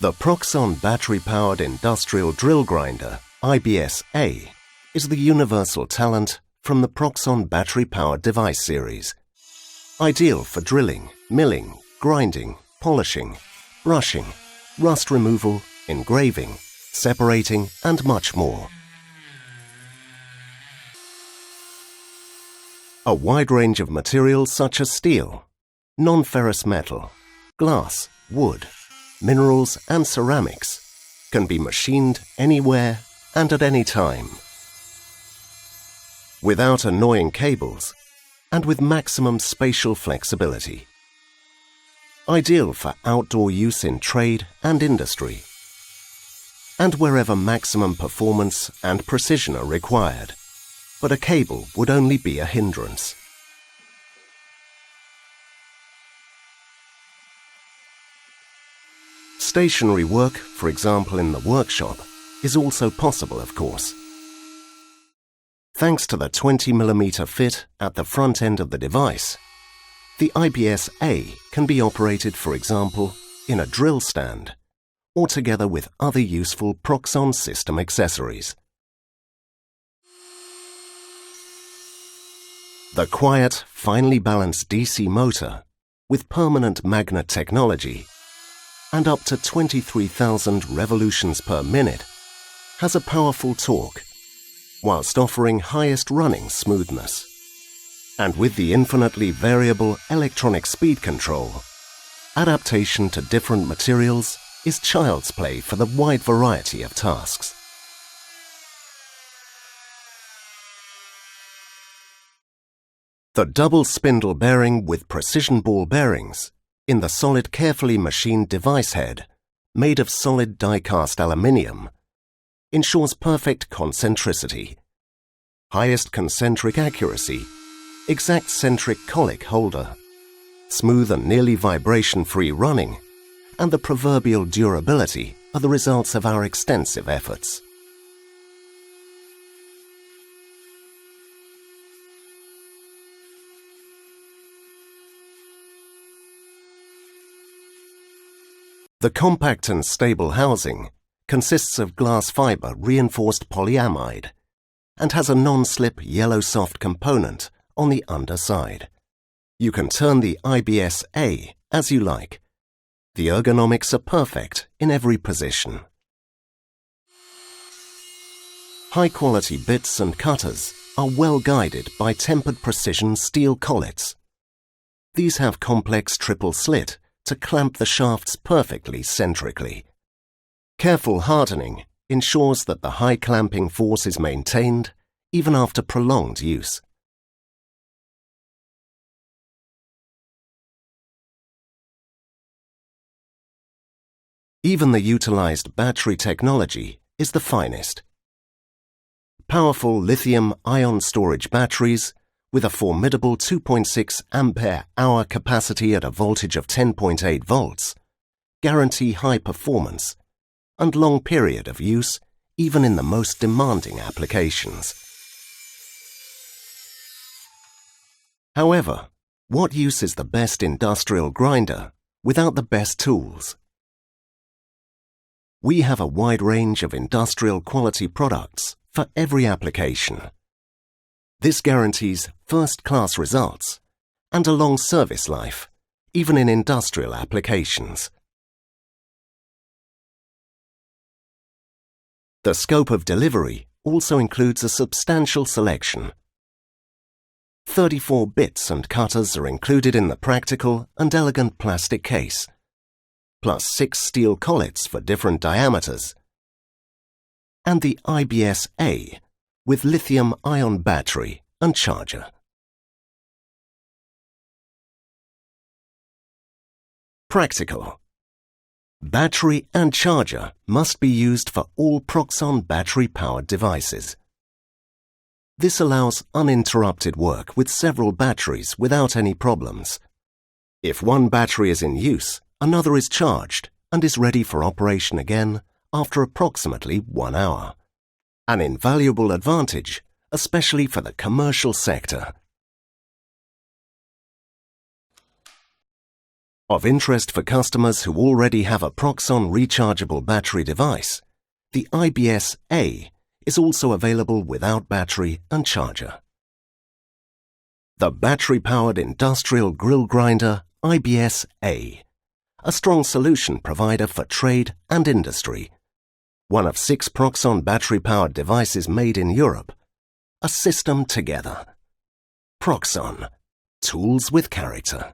The PROXXON battery-powered industrial drill grinder, IBS-A, is the universal talent from the PROXXON battery-powered device series. Ideal for drilling, milling, grinding, polishing, brushing, rust removal, engraving, separating, and much more. A wide range of materials such as steel, non-ferrous metal, glass, wood, minerals and ceramics can be machined anywhere and at any time. Without annoying cables and with maximum spatial flexibility. Ideal for outdoor use in trade and industry, and wherever maximum performance and precision are required, but a cable would only be a hindrance. Stationary work, for example in the workshop, is also possible, of course. Thanks to the 20mm fit at the front end of the device, the IBS-A can be operated, for example, in a drill stand, or together with other useful PROXXON system accessories. The quiet, finely balanced DC motor with permanent magnet technology and up to 23,000 revolutions per minute has a powerful torque whilst offering highest running smoothness. And with the infinitely variable electronic speed control, adaptation to different materials is child's play for the wide variety of tasks. The double spindle bearing with precision ball bearings in the solid carefully machined device head made of solid die-cast aluminium ensures perfect concentricity, highest concentric accuracy, exact centric colic holder, smooth and nearly vibration-free running, and the proverbial durability are the results of our extensive efforts. The compact and stable housing consists of glass fiber reinforced polyamide and has a non-slip yellow soft component on the underside. You can turn the IBS-A as you like. The ergonomics are perfect in every position. High-quality bits and cutters are well guided by tempered precision steel collets. These have complex triple slit to clamp the shafts perfectly centrically. Careful hardening ensures that the high clamping force is maintained even after prolonged use. Even the utilized battery technology is the finest. Powerful lithium-ion storage batteries with a formidable 2.6 ampere-hour capacity at a voltage of 10.8 volts, guarantee high performance and long period of use even in the most demanding applications. However, what use is the best industrial grinder without the best tools? We have a wide range of industrial quality products for every application. This guarantees first-class results and a long service life, even in industrial applications. The scope of delivery also includes a substantial selection. 34 bits and cutters are included in the practical and elegant plastic case, plus 6 steel collets for different diameters, and the IBS-A with lithium-ion battery and charger. Practical. Battery and charger must be used for all PROXXON battery-powered devices. This allows uninterrupted work with several batteries without any problems. If one battery is in use, another is charged and is ready for operation again after approximately 1 hour. An invaluable advantage, especially for the commercial sector. Of interest for customers who already have a PROXXON rechargeable battery device, the IBS A is also available without battery and charger. The battery-powered industrial grill grinder IBS A, a strong solution provider for trade and industry. One of 6 PROXXON battery-powered devices made in Europe. A system together. PROXXON, tools with character.